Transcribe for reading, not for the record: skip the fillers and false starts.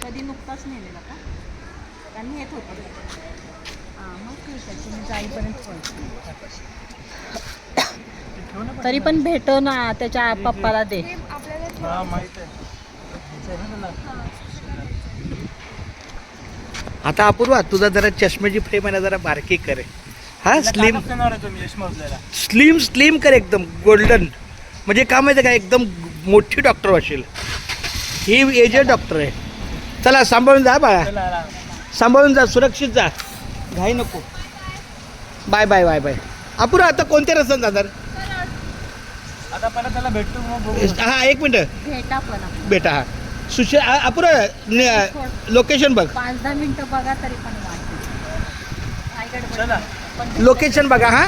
कधी नुकताच नेलेला का? त्यांनी येत होतं. मग ठीक आहे, तुम्ही जाईपर्यंत तरी पण भेटो ना त्याच्या पप्पाला दे. आता अपूर्वा तुझा जरा चष्म्याची फ्रेम आहे ना जरा बारकी करे. हा स्लिम स्लिम स्लिम कर एकदम गोल्डन. म्हणजे का माहिती का एकदम मोठी डॉक्टर वाशील. ही एजेड डॉक्टर आहे. चला सांभाळून जा बाळा, सांभाळून जा, सुरक्षित जा, घाई नको. Bye bye bye bye. Apurva आता कोणत्या रस्त्याने जाणार? आता पहिला त्याला भेटतो मग बघू. हा एक मिनिट भेटा पण बेटा. हा अपूर्वा लोकेशन बघ. 5-10 मिनिटं बघा तरी पण वाटतं. चला लोकेशन बघा. हा